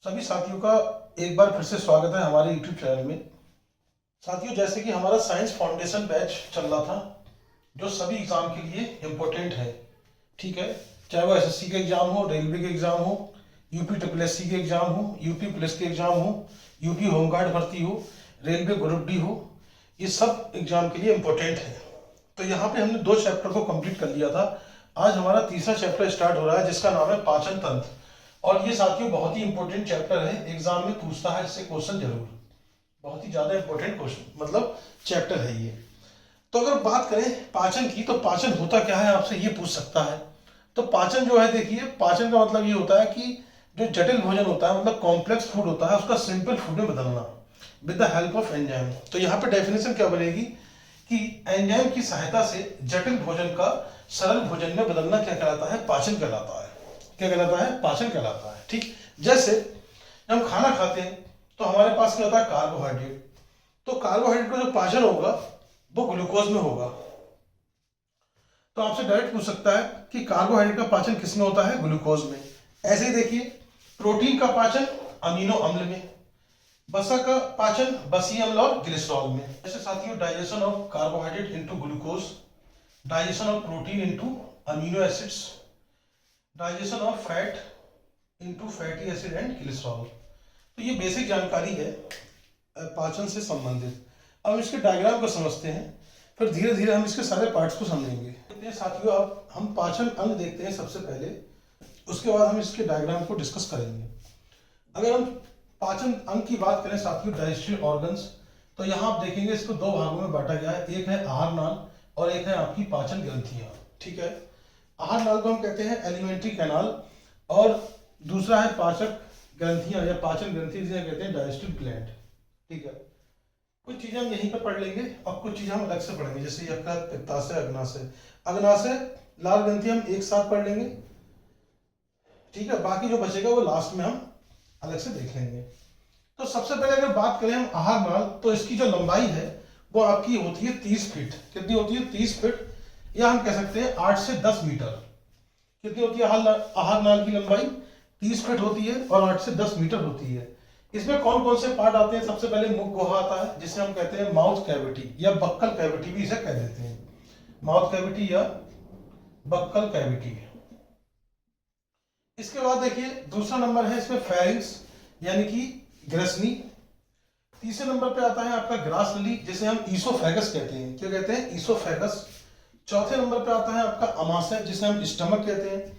सभी साथियों का एक बार फिर से स्वागत है हमारे YouTube चैनल में। साथियों, जैसे कि हमारा साइंस फाउंडेशन बैच चल रहा था जो सभी एग्जाम के लिए इम्पोर्टेंट है, ठीक है। चाहे वो एसएससी का एग्जाम हो, रेलवे के एग्जाम हो, यूपी ट्रिपल एससी के एग्जाम हो, यूपी पुलिस के एग्जाम हो, यूपी होमगार्ड भर्ती हो, रेलवे ग्रुप डी हो, ये सब एग्जाम के लिए इम्पोर्टेंट है। तो यहाँ पे हमने 2 चैप्टर को कंप्लीट कर लिया था। आज हमारा तीसरा चैप्टर स्टार्ट हो रहा है जिसका नाम है पाचन तंत्र। और ये साथियों बहुत ही इंपॉर्टेंट चैप्टर है, एग्जाम में पूछता है इससे क्वेश्चन जरूर। बहुत ही ज्यादा इंपॉर्टेंट क्वेश्चन मतलब चैप्टर है ये। तो अगर बात करें पाचन की, तो पाचन होता क्या है आपसे ये पूछ सकता है। तो पाचन जो है, देखिए, पाचन का मतलब ये होता है कि जो जटिल भोजन होता है, मतलब कॉम्प्लेक्स फूड होता है, उसका सिंपल फूड में बदलना with the help of enzyme. तो यहाँ पे डेफिनेशन क्या बनेगी कि एंजाइम की सहायता से जटिल भोजन का सरल भोजन में बदलना क्या कहलाता है? पाचन कहलाता है। क्या कहलाता है? पाचन कहलाता है। ठीक, जैसे जब हम खाना खाते हैं तो हमारे पास क्या होता है? कार्बोहाइड्रेट। तो कार्बोहाइड्रेट का जो पाचन होगा वो ग्लूकोज में होगा। तो आपसे डायरेक्ट पूछ सकता है कि कार्बोहाइड्रेट का पाचन किसमें होता है? ग्लूकोज में। ऐसे ही देखिए, प्रोटीन का पाचन अमीनो अम्ल में, वसा का पाचन बसीय अम्ल और ग्लिसरॉल में। जैसे साथियों, digestion of carbohydrate into glucose, digestion of protein into amino acids, digestion of fat into fatty acid and glycerol. तो ये बेसिक जानकारी है पाचन से संबंधित। अब इसके डायग्राम को समझते हैं, फिर धीरे धीरे हम इसके सारे पार्ट्स को समझेंगे। साथियों, अब हम पाचन अंग देखते हैं सबसे पहले, उसके बाद हम इसके डायग्राम को डिस्कस करेंगे। अगर हम पाचन अंग की बात करें साथियों, डाइजेस्टिव ऑर्गन्स, तो यहाँ आप देखेंगे इसको 2 भागों में बांटा गया है। एक है आहार नाल और एक है आपकी पाचन ग्रंथियां। ठीक है, आहार नाल को हम कहते हैं एलिमेंट्री कैनाल, और दूसरा है पाचक ग्रंथियां या पाचन ग्रंथि, जिसे कहते हैं डाइजेस्टिव ग्लैंड। ठीक है, कुछ चीजें हम यहीं पर पढ़ लेंगे और कुछ चीजें हम अलग से पढ़ेंगे, जैसे यकृत, पित्ताशय, अग्नाशय। अग्नाशय, लाल ग्रंथि हम एक साथ पढ़ लेंगे, ठीक है। बाकी जो बचेगा वो लास्ट में हम अलग से देख लेंगे। तो सबसे पहले अगर बात करें हम आहार नाल, तो इसकी जो लंबाई है वो आपकी होती है 30 फीट। कितनी होती है? 30 फीट, या हम कह सकते हैं 8 से 10 मीटर। कितनी होती है आहार नाल की लंबाई? 30 फीट होती है और 8 से 10 मीटर होती है। इसमें कौन कौन से पार्ट आते हैं? सबसे पहले मुख गुहा आता है, जिसे हम कहते हैं माउथ कैविटी या बक्कल कैविटी भी इसे कह देते हैं। माउथ कैविटी या बक्कल कैविटी। इसके बाद देखिए, दूसरा नंबर है इसमें फेरिंक्स यानी कि ग्रसनी। तीसरे नंबर पे आता है आपका ग्रास नली, जिसे हम ईसोफेगस कहते हैं। क्या कहते हैं? ईसोफेगस। चौथे नंबर पे आता है आपका अमाशय, जिसे हम स्टमक कहते हैं।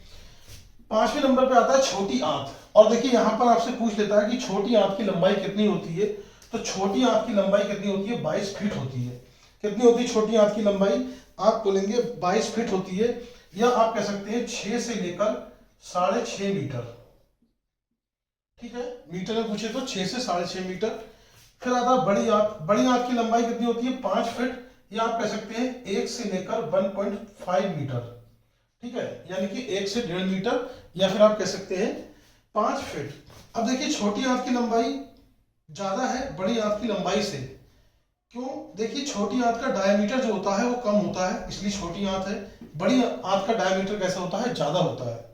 5वें नंबर पे आता है छोटी आंत। और देखिए, यहां पर आपसे पूछ लेता है कि छोटी आंत की लंबाई कितनी होती है। तो छोटी आंत की लंबाई कितनी होती है? 22 फीट होती है। कितनी होती है छोटी आंत की लंबाई? आप बोलेंगे 22 फीट होती है, या आप कह सकते हैं 6 से लेकर 6.5 मीटर। ठीक है, मीटर में पूछे तो 6 से 6.5 मीटर। फिर आता है बड़ी आंत। बड़ी आंत की लंबाई कितनी होती है? 5 फीट, या आप कह सकते हैं 1 से लेकर 1.5 मीटर। ठीक है, यानी कि 1 से 1.5 मीटर, या फिर आप कह सकते हैं 5 फीट। अब देखिए, छोटी आंत की लंबाई ज्यादा है बड़ी आंत की लंबाई से। क्यों? देखिए, छोटी आंत का डायमीटर जो होता है वो कम होता है, इसलिए छोटी आंत है। बड़ी आंत का डायमीटर कैसा होता है? ज्यादा होता है।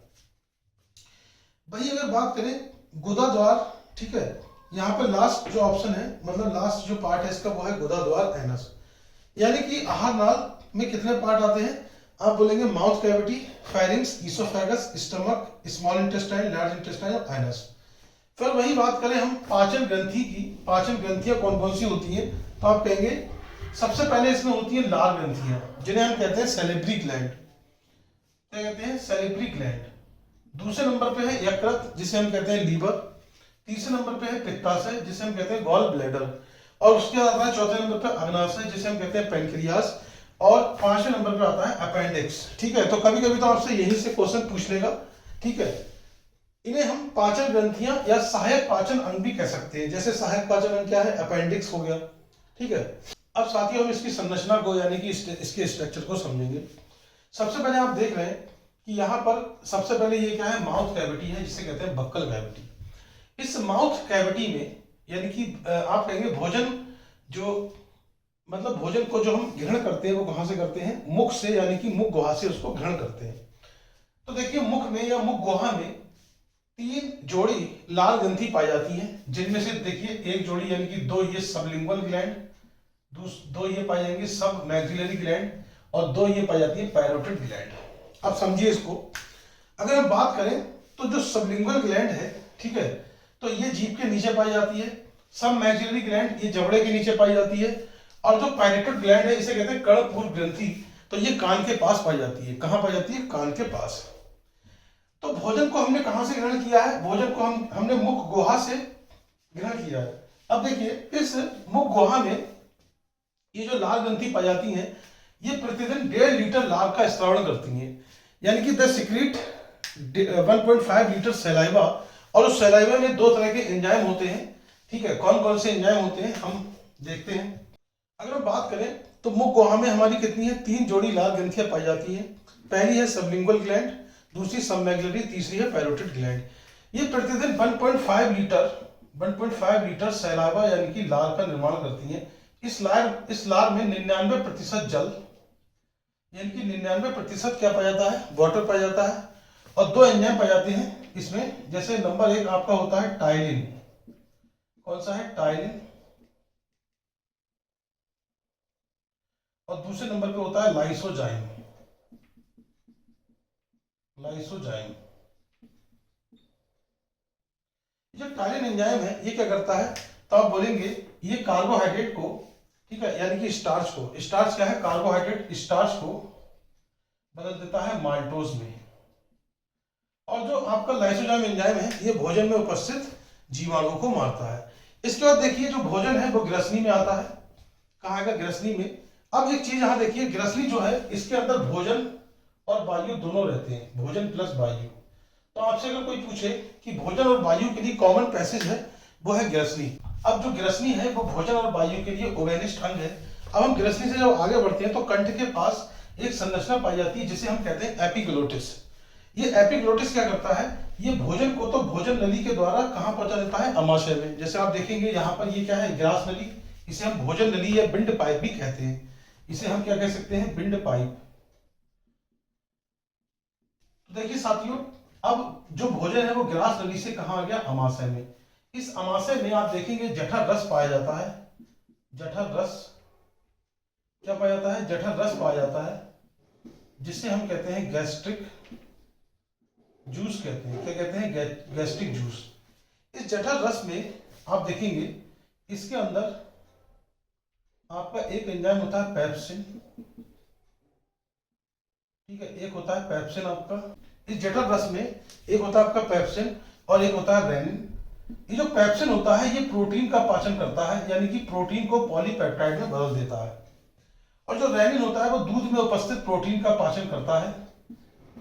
वही अगर बात करें गुदा द्वार, ठीक है, यहाँ पे लास्ट जो ऑप्शन है, मतलब लास्ट जो पार्ट है इसका, वो है गुदा द्वार एनस। यानी कि आहार नाल में कितने पार्ट आते हैं? आप बोलेंगे mouth cavity, pharynx, oesophagus, stomach, small intestine, large intestine और एनस। फिर वही बात करें हम पाचन ग्रंथि की, पाचन ग्रंथियां कौन कौन सी होती हैं, तो आप कहेंगे सबसे पहले इसमें होती है लाल ग्रंथियां, जिन्हें हम कहते हैं सेलेब्री ग्लैंड। क्या कहते हैं? सेलेब्री ग्लैंड। दूसरे नंबर पे है यकृत, जिसे हम कहते हैं लीवर। तीसरे नंबर पे है पित्ताशय, जिसे हम कहते हैं गॉल ब्लैडर। और उसके बाद आता है चौथे नंबर पे अग्नाशय, जिसे हम कहते हैं पेनक्रियास। और 5वें नंबर पे आता है अपेंडिक्स। ठीक है, तो कभी कभी तो आपसे यहीं से क्वेश्चन पूछ लेगा। ठीक है, इन्हें हम पाचन ग्रंथियां या सहायक पाचन अंग भी कह सकते हैं। जैसे सहायक पाचन अंग क्या है? अपेंडिक्स हो गया। ठीक है, अब साथियों हम इसकी संरचना को यानी कि इसके स्ट्रक्चर को समझेंगे। सबसे पहले आप देख रहे हैं कि यहाँ पर सबसे पहले ये क्या है? माउथ कैविटी है, जिसे कहते हैं बक्कल कैविटी। इस माउथ कैविटी में यानी कि आप कहेंगे भोजन जो, मतलब भोजन को जो हम ग्रहण करते हैं वो कहां से करते हैं? मुख से, यानी कि मुख गुहा से उसको ग्रहण करते हैं। तो देखिए, मुख में या मुख गुहा में 3 जोड़ी लाल ग्रंथि पाई जाती है, जिनमें से देखिए एक जोड़ी यानी कि 2 ये सबलिंगुअल ग्लैंड, 2 ये पाई जाएंगी सब मैक्सिलरी ग्लैंड, और 2 ये पाई जाती है पैरोटिड ग्लैंड। अब समझिए इसको, अगर हम बात करें तो जो सबलिंगुअल ग्लैंड है, ठीक है, तो ये जीभ के नीचे पाई जाती है। सब मैक्सिलरी ग्लैंड ये जबड़े के नीचे पाई जाती है। और जो पैरोटिड ग्लैंड है इसे कहते हैं कर्णपूर ग्रंथि, तो ये कान के पास पाई जाती है। कहां पाई जाती है? कान के पास। तो भोजन को हमने कहां से ग्रहण किया है? भोजन को हमने मुख गुहा से ग्रहण किया है। अब देखिए इस मुख गुहा में ये जो लाल ग्रंथि पाई जाती हैं, ये प्रतिदिन 1.5 लीटर लार का स्त्रावण करती हैं, यानी कि द सिक्रीट 1.5 लीटर सलाइवा। और उस सलाइवा में 2 तरह के एंजाइम होते हैं, ठीक है। कौन कौन से एंजाइम होते हैं हम देखते हैं। अगर हम बात करें तो मुख गुहा में हमारी कितनी है? 3 जोड़ी लाल ग्रंथियां पाई जाती हैं। पहली है सबलिंगुअल ग्लैंड, दूसरी सबमैक्सिलरी, तीसरी है पैरोटिड ग्लैंड। ये प्रतिदिन 1.5 लीटर सैलावा यानी कि लार का निर्माण करती हैं। इस लार में 99% जल यानी कि 99% क्या पाया जाता है? वाटर पाया जाता है। और 2 एंजाइम पाए जाते हैं इसमें, जैसे नंबर 1 आपका होता है टाइलिन। कौन सा है? टाइलिन। और दूसरे नंबर पे होता है लाइसोजाइम। लाइसोजाइम। जो टाइलिन एंजाइम है ये क्या करता है? तो आप बोलेंगे ये कार्बोहाइड्रेट को, ठीक है, यानी कि स्टार्च को, स्टार्च क्या है? कार्बोहाइड्रेट, स्टार्च को बदल देता है माल्टोज में। और जो आपका लाइसोजाइम एंजाइम है ये भोजन में उपस्थित जीवाणुओं को मारता है। इसके बाद देखिए जो भोजन है वो ग्रसनी में आता है। कहाँ आएगा? ग्रसनी में। अब एक चीज यहां देखिए, ग्रसनी जो है इसके अंदर भोजन और वायु दोनों रहते हैं, भोजन प्लस वायु। तो आपसे अगर कोई पूछे कि भोजन और वायु के लिए कॉमन पैसेज है, वो है ग्रसनी। अब जो ग्रसनी है वो भोजन और वायु के लिए ओवेनिस्ट अंग है। अब हम ग्रसनी से जब आगे बढ़ते हैं तो कंठ के पास एक संरचना पाई जाती है जिसे हम कहते हैं एपिग्लोटिस। ये एपिग्लोटिस क्या करता है? ये भोजन को तो भोजन नली के द्वारा कहां पहुंचा देता है? अमाशय में। जैसे आप देखेंगे यहाँ पर ये क्या है? ग्रास नली। इसे हम भोजन नली या बिंड पाइप भी कहते हैं। इसे हम क्या कह सकते हैं? Bind pipe. तो देखिए साथियों, अब जो भोजन है वो ग्रास नली से कहां आ गया? अमाशय में। इस अमाशय में आप देखेंगे जठर रस पाया जाता है। जठर रस क्या पाया जाता है? जठर रस पाया जाता है, जिसे हम कहते हैं गैस्ट्रिक जूस कहते हैं। क्या कहते हैं? Gastric juice. इस जठर रस में आप देखेंगे इसके अंदर आपका एक एंजाइम होता है पेप्सिन, ठीक है, एक होता है पेप्सिन आपका। इस जठर रस में एक होता है आपका पेप्सिन और एक होता है रेनिन। ये जो पेप्सिन होता है ये प्रोटीन का पाचन करता है, यानी कि प्रोटीन को पॉलीपेप्टाइड में बदल देता है। और जो रेनिन होता है वो दूध में उपस्थित प्रोटीन का पाचन करता है,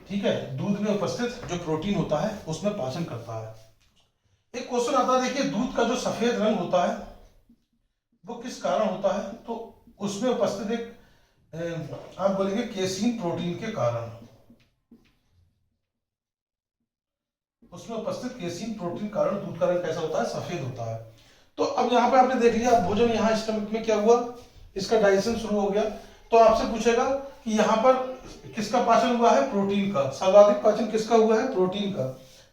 ठीक है, दूध में उपस्थित जो प्रोटीन होता है उसमें पाचन करता है। एक क्वेश्चन आता है, देखिए दूध का जो सफेद रंग होता है वो किस कारण होता है? तो उसमें उपस्थित एक आप बोलेंगे केसीन प्रोटीन के कारण। उसमें उपस्थित केसीन प्रोटीन कारण दूध का रंग कैसा होता है? सफेद होता है। तो अब यहाँ पे आपने देख लिया भोजन यहाँ स्टमक में क्या हुआ? इसका डाइजेशन शुरू हो गया। तो आपसे पूछेगा कि यहाँ पर किसका पाचन हुआ है? प्रोटीन का। सर्वाधिक पाचन किसका हुआ है? प्रोटीन का।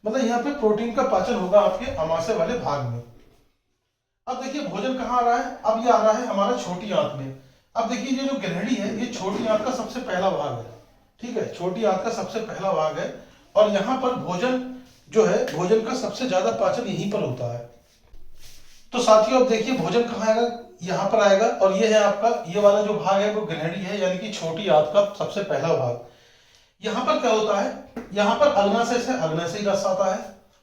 मतलब यहाँ पे प्रोटीन का पाचन होगा आपके अमाशय वाले भाग में। अब देखिए भोजन कहाँ आ रहा है? अब ये आ रहा है हमारा छोटी आंत में। अब देखिए ये जो ग्रहणी है ये छोटी आंत का सबसे पहला भाग है, ठीक है, छोटी आंत का सबसे पहला भाग है। और यहाँ पर भोजन जो है, भोजन का सबसे ज्यादा पाचन यहीं पर होता है। तो साथियों अब देखिए भोजन कहाँ आएगा? यहाँ पर आएगा। और ये है आपका, ये वाला जो भाग है वो ग्रहणी है, यानी कि छोटी आंत का सबसे पहला भाग। यहाँ पर क्या होता है? यहाँ पर अग्नाशय से अग्नाशयी रस आता है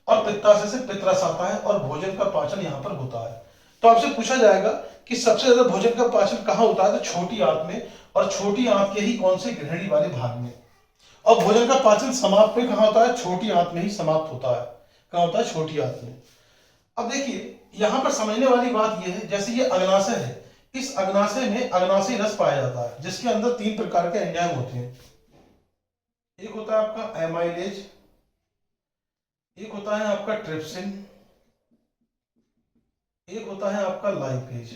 और पित्ताशय से पित्त रस आता है और भोजन का पाचन यहाँ पर होता है। तो आपसे पूछा जाएगा कि सबसे ज्यादा भोजन का पाचन कहाँ होता है? तो छोटी आंत में। और छोटी आंत के ही कौन से? ग्रहणी वाले भाग में। और भोजन का पाचन समाप्त में कहाँ होता है? छोटी आंत में ही समाप्त होता है। कहाँ होता है? छोटी आंत में। अब देखिए यहां पर समझने वाली बात यह है, जैसे ये अग्नाशय है, इस अग्नाशय में अग्नाशयी रस पाया जाता है जिसके अंदर 3 प्रकार के एंजाइम होते हैं। एक होता है आपका एमाइलेज, एक होता है आपका ट्रिप्सिन, एक होता है आपका लाइपेज।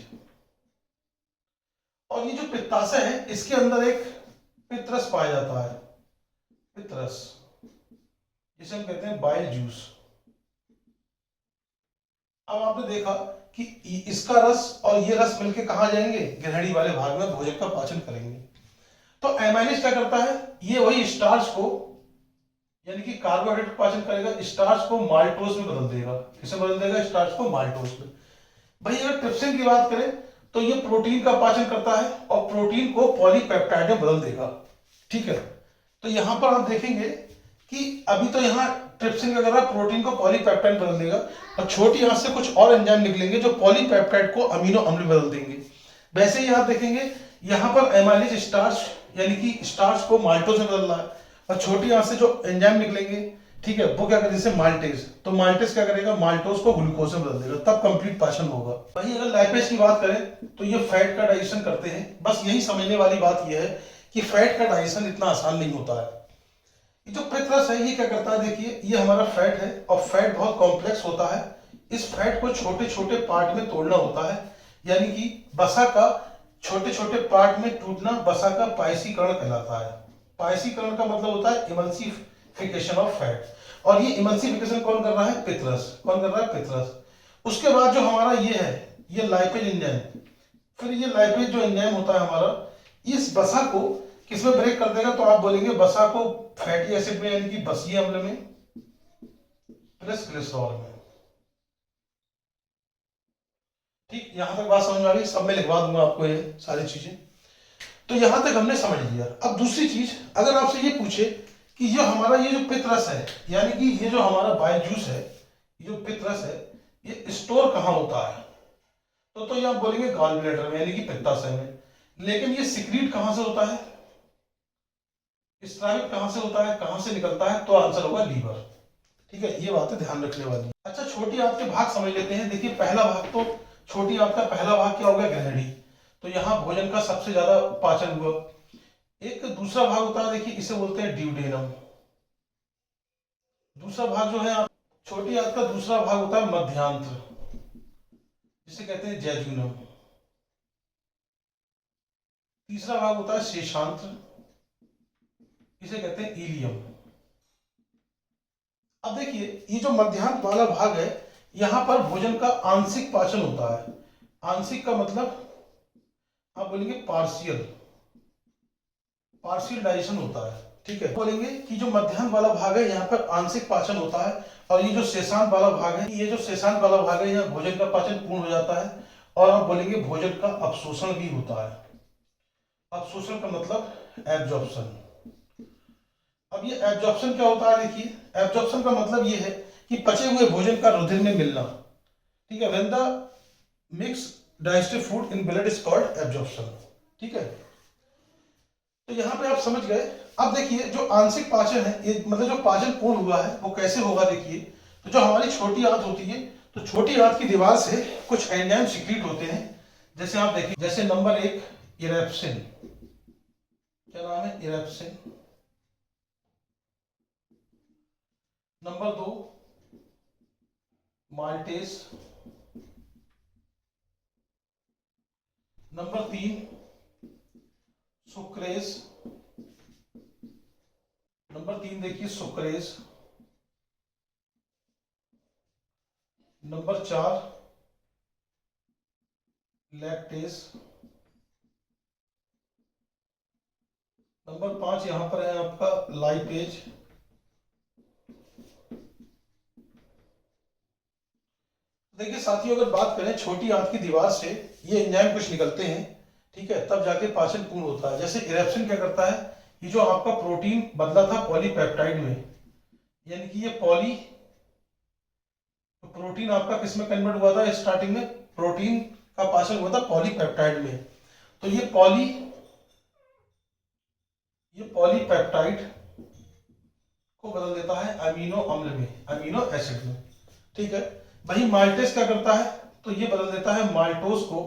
और ये जो पित्ताशय है इसके अंदर एक पित्तरस पाया जाता है, पित्तरस, जिसे हम कहते हैं बाइल जूस। अब आपने देखा कि इसका रस और ये रस मिलके कहाँ जाएंगे, गिरहड़ी वाले भाग में भोजन का पाचन करेंगे। तो एमाइलेज क्या करता है, ये वही स्टार्च को यानी कि कार्बोहाइड्रेट का पाचन करेगा, स्टार्च को माल्टोज में बदल देगा। किसे बदल देगा, स्टार्च को माल्टोज में। भाई अगर ट्रिप्सिन की बात करें तो ये प्रोटीन का पाचन करता है और प्रोटीन को पॉलीपेप्टाइड में बदल देगा। ठीक है, तो यहां पर आप देखेंगे कि अभी तो यहाँ ट्रिप्सिन क्या कर रहा है, प्रोटीन को पॉलीपेप्टाइड बदल देगा, और छोटी आंत से कुछ और एंजाइम निकलेंगे जो पॉलीपेप्टाइड को अमीनो अम्ल में बदल देंगे। वैसे ही आप देखेंगे यहाँ पर एमाइलेज स्टार्च यानी कि स्टार्च को माल्टोज में बदल रहा है, और छोटी आंत से जो एंजाइम निकलेंगे, ठीक है, वो क्या करेंगे, जैसे माल्टेज, तो माल्टेज क्या करेगा, माल्टोज को ग्लूकोज में बदल देगा, तब कंप्लीट पाचन होगा। वही अगर लाइपेज की बात करें तो ये फैट का डाइजेशन करते हैं। बस यही समझने वाली बात यह है कि फैट का डाइजेशन इतना आसान नहीं होता है। ये जो पितरस है ये क्या करता है, देखिए ये हमारा फैट है और फैट बहुत कॉम्प्लेक्स होता है। इस फैट को छोटे छोटे पार्ट में तोड़ना होता है, यानी कि वसा का छोटे छोटे पार्ट में टूटना वसा का पायसीकरण कहलाता है। पायसीकरण का मतलब होता है इमल्सिफिकेशन ऑफ फैट, और ये इमल्सिफिकेशन कौन कर रहा है, पितरस। कौन कर रहा है, पितरस। उसके बाद जो हमारा ये है, ये लाइपेज एंजाइम, फिर ये लाइपेज जो एंजाइम होता है हमारा, इस वसा को किसमें ब्रेक कर देगा, तो आप बोलेंगे वसा को फैटी एसिड में यानी कि बसीय अम्ल में प्लस ग्लिसरॉल में। ठीक, यहां तक बात समझ में आ गई, सब में लिखवा दूंगा आपको ये सारी चीजें। तो यहां तक हमने समझ लिया। अब दूसरी चीज, अगर आपसे ये पूछे कि ये हमारा ये जो पित्तरस है, यानी कि ये जो हमारा बाइल जूस है, ये जो पित्तरस है, ये स्टोर कहां होता है, तो ये आप बोलेंगे गॉल ब्लैडर में यानी कि पित्ताशय में। लेकिन ये सिक्रीट कहां से होता है, स्रावित कहां से होता है, कहां से निकलता है, तो आंसर होगा लीवर। ठीक है, ये बातें ध्यान रखने वाली। अच्छा, छोटी आंत के भाग समझ लेते हैं। देखिए पहला भाग, तो छोटी आंत का पहला भाग क्या होगा, ग्रहणी। तो यहाँ भोजन का सबसे ज्यादा पाचन हुआ। एक दूसरा भाग होता है, देखिए इसे बोलते हैं ड्यूडेनम। दूसरा भाग जो है छोटी आंत का दूसरा भाग होता है मध्यांत्र, जिसे कहते हैं जैजुनम। तीसरा भाग होता है शेषांत्र, इसे कहते हैं इलियम। अब देखिए ये जो मध्यांत वाला भाग है, यहां पर भोजन का आंशिक पाचन होता है। आंशिक का मतलब आप बोलेंगे पार्शियल, पार्शियल डाइजेशन होता है। ठीक है, बोलेंगे कि जो मध्यांत वाला भाग है यहाँ पर आंशिक पाचन होता है, और ये जो शेषांत वाला भाग है, ये जो शेषांत वाला भाग है, यहाँ भोजन का पाचन पूर्ण हो जाता है, और आप बोलेंगे भोजन का अपशोषण भी होता है। अपशोषण का मतलब एब्जॉर्प्शन। अब ये एब्जॉर्प्शन क्या होता है, देखिए एब्जॉर्प्शन का मतलब ये है कि पचे हुए भोजन का रुधिर में मिलना। ठीक है, when the mix digestive food in blood is called absorption. ठीक है, तो यहां पे आप समझ गए। अब देखिए जो आंशिक पाचन है, ये मतलब जो पाचन पूर्ण हुआ है वो कैसे होगा, देखिए तो जो हमारी छोटी आंत होती है, तो छोटी आंत की दीवार से कुछ एंजाइम सीक्रेट होते हैं। जैसे आप देखिए, जैसे नंबर 1 इरेप्सिन, क्या नाम है, erepsin. Number 2 maltase. Number 3 sucrase. Number 3 देखिए सुक्रेज। Number 4 lactase. नंबर 5 यहां पर है आपका लाइपेज। देखिए साथियों, अगर बात करें छोटी आंत की दीवार से ये एंजाइम कुछ निकलते हैं, ठीक है, तब जाके पाचन पूर्ण होता है। जैसे इरेप्सिन क्या करता है, ये जो आपका प्रोटीन बदला था पॉलीपेप्टाइड में, यानी कि ये प्रोटीन आपका किस में कन्वर्ट हुआ था, स्टार्टिंग में प्रोटीन का पाचन हुआ था पॉलीपेप्टाइड में। तो ये पॉलीपेप्टाइड को बदल देता है अमीनो अम्ल में, अमीनो एसिड में। ठीक है, वही माल्टेज क्या करता है, तो ये बदल देता है माल्टोज को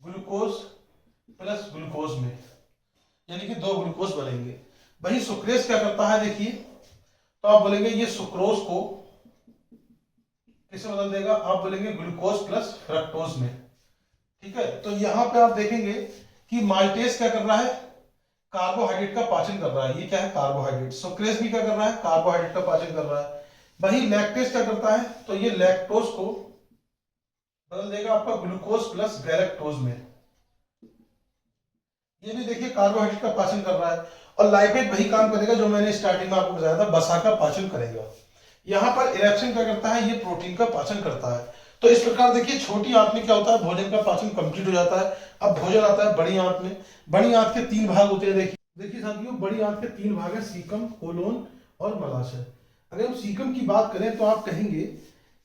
ग्लूकोज प्लस ग्लूकोज में, यानी कि 2 ग्लूकोज बनेंगे। वही सुक्रेज क्या करता है, देखिए तो आप बोलेंगे ये सुक्रोज को किसे बदल देगा, आप बोलेंगे ग्लूकोज प्लस फ्रक्टोज में। ठीक है, तो यहां पे आप देखेंगे कि माल्टेज क्या कर रहा है, कार्बोहाइड्रेट का पाचन कर रहा है। ये क्या है, कार्बोहाइड्रेट। सुक्रेज भी क्या कर रहा है, कार्बोहाइड्रेट का पाचन कर रहा है। वही लैक्टेज क्या करता है, तो ये लैक्टोज को बदल देगा आपका ग्लूकोज प्लस गैलेक्टोज में। ये भी देखिए कार्बोहाइड्रेट का पाचन कर रहा है। और लाइपेज वही काम करेगा जो मैंने स्टार्टिंग में आपको बताया था, वसा का पाचन करेगा। यहाँ पर इरेप्सिन क्या करता है, ये प्रोटीन का पाचन करता है। तो इस प्रकार देखिए छोटी आंत में क्या होता है, भोजन का पाचन कंप्लीट हो जाता है। अब भोजन आता है बड़ी आंत में। बड़ी आंत के 3 भाग होते हैं। देखिए साथियों, बड़ी आंत के 3 भाग है, सीकम, कोलोन और मलाशय। अगर हम सीकम की बात करें तो आप कहेंगे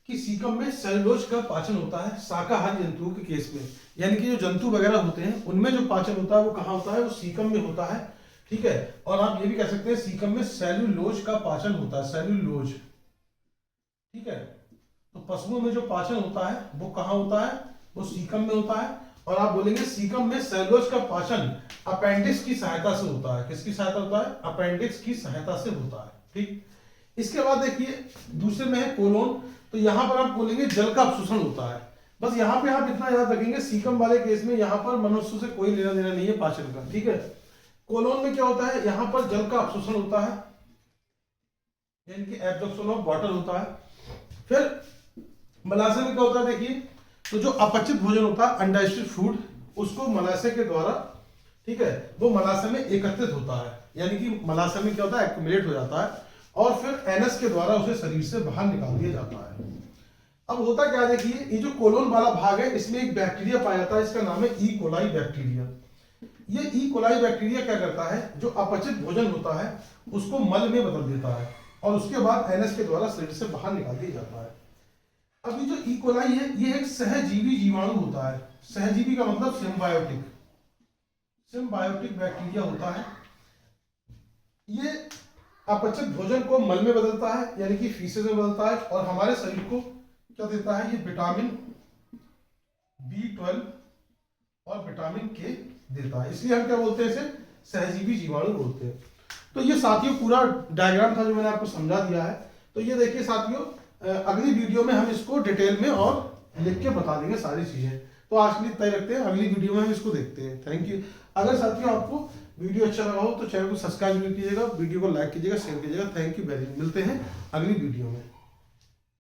कि सीकम में सेलुलोज का पाचन होता है शाकाहारी जंतुओं के केस में, यानी कि जो जंतु वगैरह होते हैं उनमें जो पाचन होता है वो कहाँ होता है, वो सीकम में होता है। ठीक है, और आप ये भी कह सकते हैं सीकम में सेल्यूलोज का पाचन होता है, सेल्यूलोज। ठीक है, तो पशुओं में जो पाचन होता है वो कहाँ होता है, वो सीकम में होता है। और आप बोलेंगे सीकम में सेल्यूलोज का पाचन अपेंडिक्स की सहायता से होता है। किसकी सहायता होता है, अपेंडिक्स की सहायता से होता है। ठीक, इसके बाद देखिए दूसरे में है कोलोन। तो यहां पर आप बोलेंगे जल का अवशोषण होता है। बस यहाँ पे आप इतना याद रखेंगे, सीकम वाले केस में यहाँ पर मनुष्य से कोई लेना देना नहीं है पाचन का। ठीक है, कोलोन में क्या होता है, यहाँ पर जल का अवशोषण होता है, यानी कि एब्जॉर्प्शन ऑफ वाटर होता है। फिर मलाशय में क्या होता है, देखिए तो जो अपचित भोजन होता है, अनडाइजेस्टेड फूड, उसको मलाशय के द्वारा, ठीक है, वो मलाशय में एकत्रित होता है, यानी कि मलाशय में क्या होता है, एक्यूमुलेट हो जाता है और फिर एनएस के द्वारा उसे शरीर से बाहर निकाल दिया जाता है। अब होता क्या, देखिए ये जो कोलोन वाला भाग है इसमें एक बैक्टीरिया पाया जाता है, इसका नाम है ई कोलाई बैक्टीरिया। ये ई कोलाई बैक्टीरिया क्या करता है, जो अपचित भोजन होता है उसको मल में बदल देता है और उसके बाद एनएस के द्वारा शरीर से बाहर निकाल दिया जाता है। अब ये जो ई कोलाई है ये एक सहजीवी जीवाणु होता है। सहजीवी का मतलब सिम्बायोटिक, सिम्बायोटिक बैक्टीरिया होता है। ये अपचित भोजन को मल में बदलता है, यानी कि फीसेस में बदलता है और हमारे शरीर को क्या देता है, ये विटामिन B12 और विटामिन के देता है। इसलिए हम क्या बोलते हैं, इसे सहजीवी जीवाणु बोलते हैं। तो ये साथियों पूरा डायग्राम था जो मैंने आपको समझा दिया है। तो ये देखिए साथियों, अगली वीडियो में हम इसको डिटेल में और लिख के बता देंगे सारी चीजें। तो आज के लिए तय रखते हैं, अगली वीडियो में हम इसको देखते हैं। Thank you. अगर साथियों आपको वीडियो अच्छा लगा हो तो चैनल को सब्सक्राइब कीजिएगा, वीडियो को लाइक कीजिएगा, शेयर कीजिएगा। Thank you very much. मिलते हैं अगली वीडियो में।